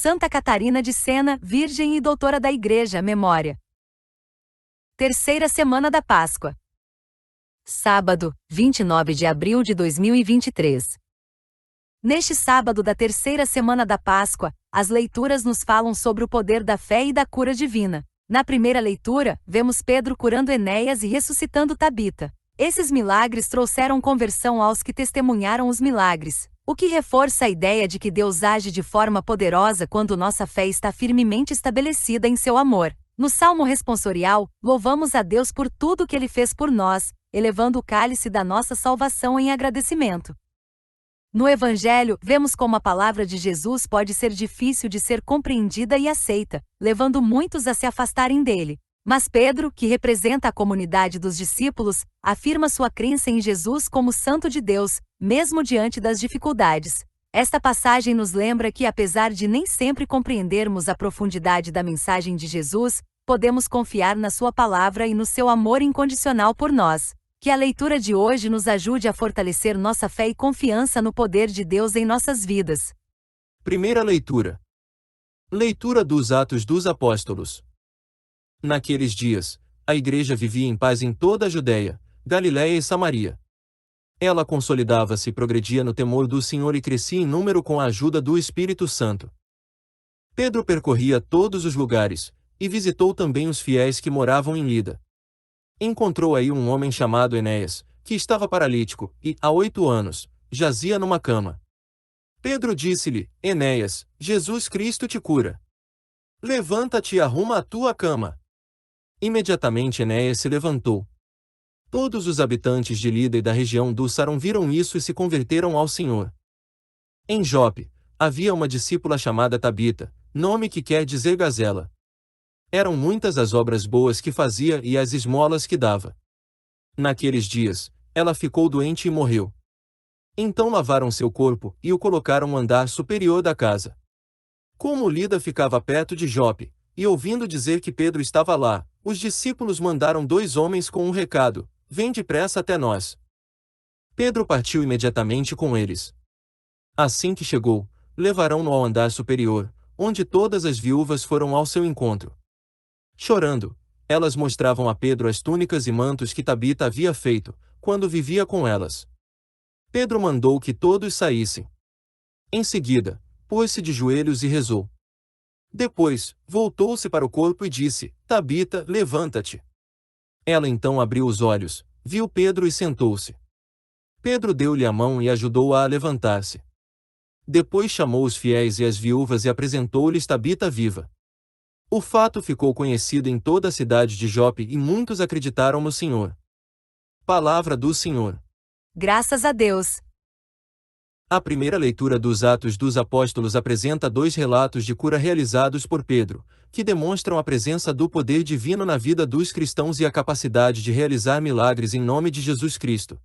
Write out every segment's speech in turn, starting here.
Santa Catarina de Sena, Virgem e Doutora da Igreja, memória. Terceira semana da Páscoa. Sábado, 29 de abril de 2023. Neste sábado da terceira semana da Páscoa, as leituras nos falam sobre o poder da fé e da cura divina. Na primeira leitura, vemos Pedro curando Enéas e ressuscitando Tabita. Esses milagres trouxeram conversão aos que testemunharam os milagres, o que reforça a ideia de que Deus age de forma poderosa quando nossa fé está firmemente estabelecida em seu amor. No Salmo responsorial, louvamos a Deus por tudo que Ele fez por nós, elevando o cálice da nossa salvação em agradecimento. No Evangelho, vemos como a palavra de Jesus pode ser difícil de ser compreendida e aceita, levando muitos a se afastarem dele. Mas Pedro, que representa a comunidade dos discípulos, afirma sua crença em Jesus como Santo de Deus, mesmo diante das dificuldades. Esta passagem nos lembra que, apesar de nem sempre compreendermos a profundidade da mensagem de Jesus, podemos confiar na sua palavra e no seu amor incondicional por nós. Que a leitura de hoje nos ajude a fortalecer nossa fé e confiança no poder de Deus em nossas vidas. Primeira leitura. Leitura dos Atos dos Apóstolos. Naqueles dias, a igreja vivia em paz em toda a Judéia, Galiléia e Samaria. Ela consolidava-se e progredia no temor do Senhor e crescia em número com a ajuda do Espírito Santo. Pedro percorria todos os lugares, e visitou também os fiéis que moravam em Lida. Encontrou aí um homem chamado Enéas, que estava paralítico, e, há 8 anos, jazia numa cama. Pedro disse-lhe: Enéas, Jesus Cristo te cura. Levanta-te e arruma a tua cama. Imediatamente Enéas se levantou. Todos os habitantes de Lida e da região do Saron viram isso e se converteram ao Senhor. Em Jope, havia uma discípula chamada Tabita, nome que quer dizer gazela. Eram muitas as obras boas que fazia e as esmolas que dava. Naqueles dias, ela ficou doente e morreu. Então lavaram seu corpo e o colocaram no andar superior da casa. Como Lida ficava perto de Jope, e ouvindo dizer que Pedro estava lá, os discípulos mandaram 2 homens com um recado: vem depressa até nós. Pedro partiu imediatamente com eles. Assim que chegou, levaram-no ao andar superior, onde todas as viúvas foram ao seu encontro. Chorando, elas mostravam a Pedro as túnicas e mantos que Tabita havia feito, quando vivia com elas. Pedro mandou que todos saíssem. Em seguida, pôs-se de joelhos e rezou. Depois, voltou-se para o corpo e disse: Tabita, levanta-te. Ela então abriu os olhos, viu Pedro e sentou-se. Pedro deu-lhe a mão e ajudou-a a levantar-se. Depois chamou os fiéis e as viúvas e apresentou-lhes Tabita viva. O fato ficou conhecido em toda a cidade de Jope e muitos acreditaram no Senhor. Palavra do Senhor. Graças a Deus. A primeira leitura dos Atos dos Apóstolos apresenta 2 relatos de cura realizados por Pedro, que demonstram a presença do poder divino na vida dos cristãos e a capacidade de realizar milagres em nome de Jesus Cristo.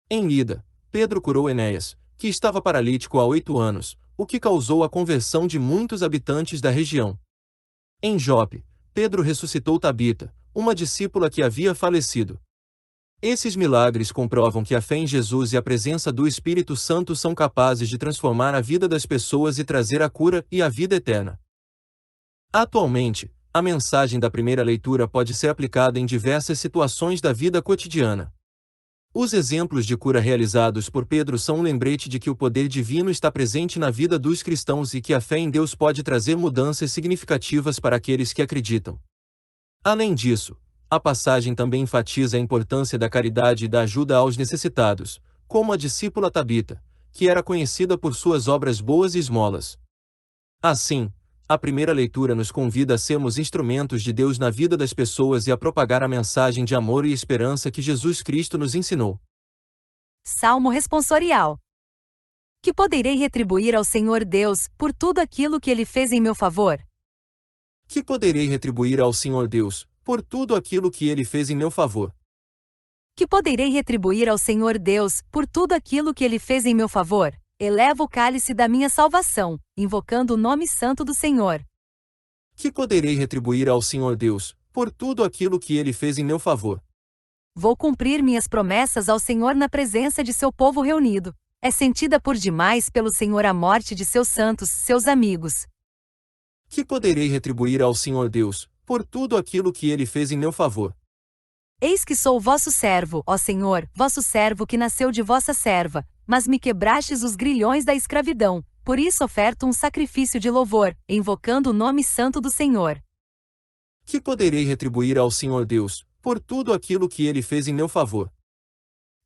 Em Lida, Pedro curou Enéas, que estava paralítico há 8 anos, o que causou a conversão de muitos habitantes da região. Em Jope, Pedro ressuscitou Tabita, uma discípula que havia falecido. Esses milagres comprovam que a fé em Jesus e a presença do Espírito Santo são capazes de transformar a vida das pessoas e trazer a cura e a vida eterna. Atualmente, a mensagem da primeira leitura pode ser aplicada em diversas situações da vida cotidiana. Os exemplos de cura realizados por Pedro são um lembrete de que o poder divino está presente na vida dos cristãos e que a fé em Deus pode trazer mudanças significativas para aqueles que acreditam. Além disso, a passagem também enfatiza a importância da caridade e da ajuda aos necessitados, como a discípula Tabita, que era conhecida por suas obras boas e esmolas. Assim, a primeira leitura nos convida a sermos instrumentos de Deus na vida das pessoas e a propagar a mensagem de amor e esperança que Jesus Cristo nos ensinou. Salmo responsorial. Que poderei retribuir ao Senhor Deus por tudo aquilo que Ele fez em meu favor? Que poderei retribuir ao Senhor Deus por tudo aquilo que Ele fez em meu favor? Que poderei retribuir ao Senhor Deus por tudo aquilo que Ele fez em meu favor? Elevo o cálice da minha salvação, invocando o nome santo do Senhor. Que poderei retribuir ao Senhor Deus por tudo aquilo que Ele fez em meu favor? Vou cumprir minhas promessas ao Senhor na presença de seu povo reunido. É sentida por demais pelo Senhor a morte de seus santos, seus amigos. Que poderei retribuir ao Senhor Deus, por tudo aquilo que Ele fez em meu favor? Eis que sou vosso servo, ó Senhor, vosso servo que nasceu de vossa serva, mas me quebrastes os grilhões da escravidão, por isso oferto um sacrifício de louvor, invocando o nome santo do Senhor. Que poderei retribuir ao Senhor Deus, por tudo aquilo que Ele fez em meu favor?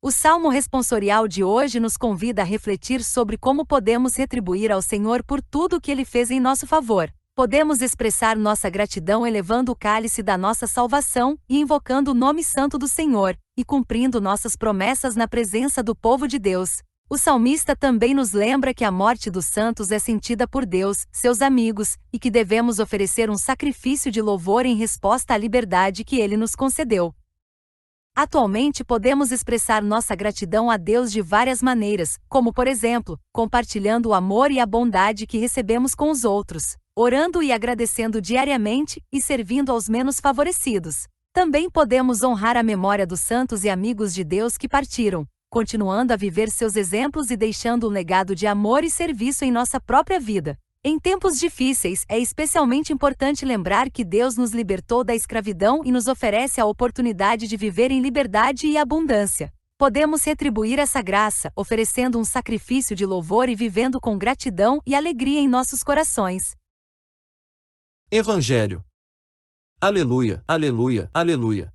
O Salmo responsorial de hoje nos convida a refletir sobre como podemos retribuir ao Senhor por tudo o que Ele fez em nosso favor. Podemos expressar nossa gratidão elevando o cálice da nossa salvação e invocando o nome santo do Senhor, e cumprindo nossas promessas na presença do povo de Deus. O salmista também nos lembra que a morte dos santos é sentida por Deus, seus amigos, e que devemos oferecer um sacrifício de louvor em resposta à liberdade que Ele nos concedeu. Atualmente podemos expressar nossa gratidão a Deus de várias maneiras, como por exemplo, compartilhando o amor e a bondade que recebemos com os outros, orando e agradecendo diariamente, e servindo aos menos favorecidos. Também podemos honrar a memória dos santos e amigos de Deus que partiram, continuando a viver seus exemplos e deixando um legado de amor e serviço em nossa própria vida. Em tempos difíceis, é especialmente importante lembrar que Deus nos libertou da escravidão e nos oferece a oportunidade de viver em liberdade e abundância. Podemos retribuir essa graça, oferecendo um sacrifício de louvor e vivendo com gratidão e alegria em nossos corações. Evangelho. Aleluia, aleluia, aleluia.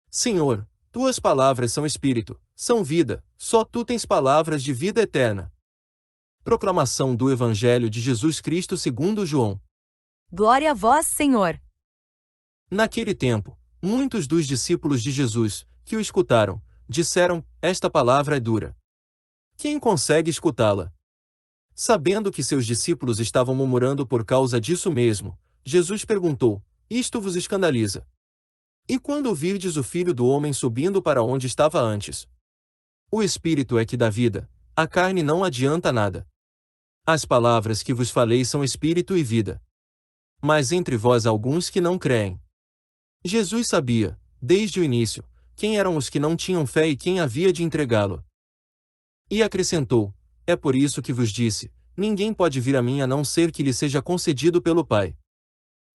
Senhor, tuas palavras são espírito, são vida, só tu tens palavras de vida eterna. Proclamação do Evangelho de Jesus Cristo segundo João. Glória a vós, Senhor. Naquele tempo, muitos dos discípulos de Jesus, que o escutaram, disseram: esta palavra é dura. Quem consegue escutá-la? Sabendo que seus discípulos estavam murmurando por causa disso mesmo, Jesus perguntou: isto vos escandaliza? E quando virdes o Filho do Homem subindo para onde estava antes? O Espírito é que dá vida, a carne não adianta nada. As palavras que vos falei são espírito e vida. Mas entre vós há alguns que não creem. Jesus sabia, desde o início, quem eram os que não tinham fé e quem havia de entregá-lo. E acrescentou: é por isso que vos disse, ninguém pode vir a mim a não ser que lhe seja concedido pelo Pai.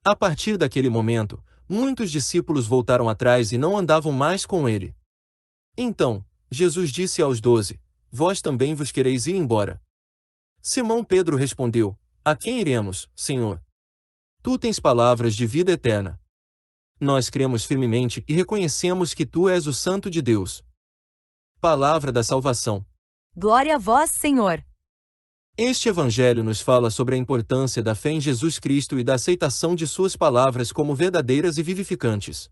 A partir daquele momento, muitos discípulos voltaram atrás e não andavam mais com ele. Então, Jesus disse aos 12: vós também vos quereis ir embora? Simão Pedro respondeu: a quem iremos, Senhor? Tu tens palavras de vida eterna. Nós cremos firmemente e reconhecemos que tu és o Santo de Deus. Palavra da salvação. Glória a vós, Senhor. Este Evangelho nos fala sobre a importância da fé em Jesus Cristo e da aceitação de suas palavras como verdadeiras e vivificantes.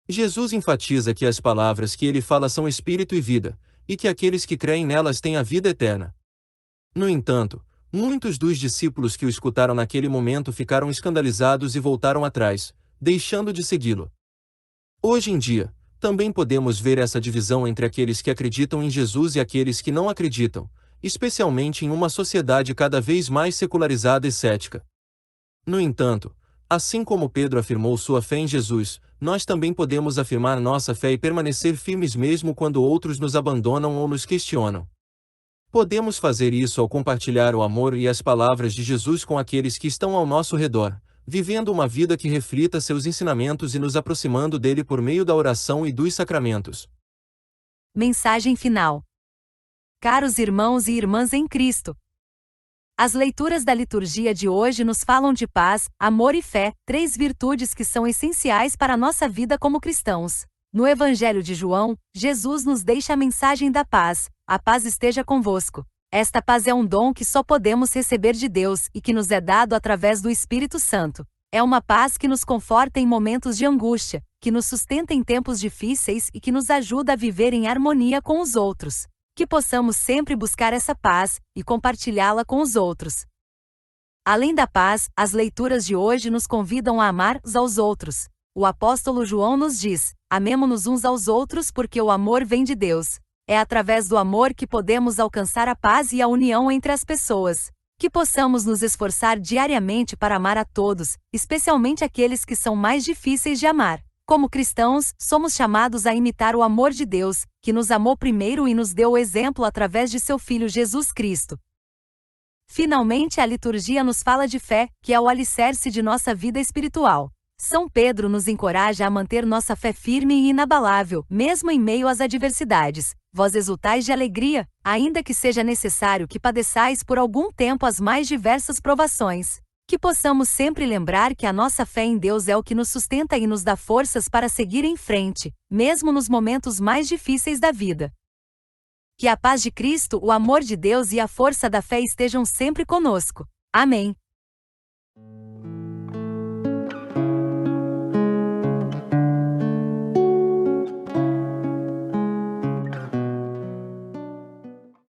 Jesus enfatiza que as palavras que ele fala são espírito e vida, e que aqueles que creem nelas têm a vida eterna. No entanto, muitos dos discípulos que o escutaram naquele momento ficaram escandalizados e voltaram atrás, deixando de segui-lo. Hoje em dia, também podemos ver essa divisão entre aqueles que acreditam em Jesus e aqueles que não acreditam, especialmente em uma sociedade cada vez mais secularizada e cética. No entanto, assim como Pedro afirmou sua fé em Jesus, nós também podemos afirmar nossa fé e permanecer firmes mesmo quando outros nos abandonam ou nos questionam. Podemos fazer isso ao compartilhar o amor e as palavras de Jesus com aqueles que estão ao nosso redor, vivendo uma vida que reflita seus ensinamentos e nos aproximando dele por meio da oração e dos sacramentos. Mensagem final. Caros irmãos e irmãs em Cristo, as leituras da liturgia de hoje nos falam de paz, amor e fé, três virtudes que são essenciais para a nossa vida como cristãos. No Evangelho de João, Jesus nos deixa a mensagem da paz: a paz esteja convosco. Esta paz é um dom que só podemos receber de Deus e que nos é dado através do Espírito Santo. É uma paz que nos conforta em momentos de angústia, que nos sustenta em tempos difíceis e que nos ajuda a viver em harmonia com os outros. Que possamos sempre buscar essa paz e compartilhá-la com os outros. Além da paz, as leituras de hoje nos convidam a amar uns aos outros. O apóstolo João nos diz: amemo-nos uns aos outros porque o amor vem de Deus. É através do amor que podemos alcançar a paz e a união entre as pessoas. Que possamos nos esforçar diariamente para amar a todos, especialmente aqueles que são mais difíceis de amar. Como cristãos, somos chamados a imitar o amor de Deus, que nos amou primeiro e nos deu o exemplo através de seu Filho Jesus Cristo. Finalmente, a liturgia nos fala de fé, que é o alicerce de nossa vida espiritual. São Pedro nos encoraja a manter nossa fé firme e inabalável, mesmo em meio às adversidades. Vós exultais de alegria, ainda que seja necessário que padeçais por algum tempo as mais diversas provações. Que possamos sempre lembrar que a nossa fé em Deus é o que nos sustenta e nos dá forças para seguir em frente, mesmo nos momentos mais difíceis da vida. Que a paz de Cristo, o amor de Deus e a força da fé estejam sempre conosco. Amém.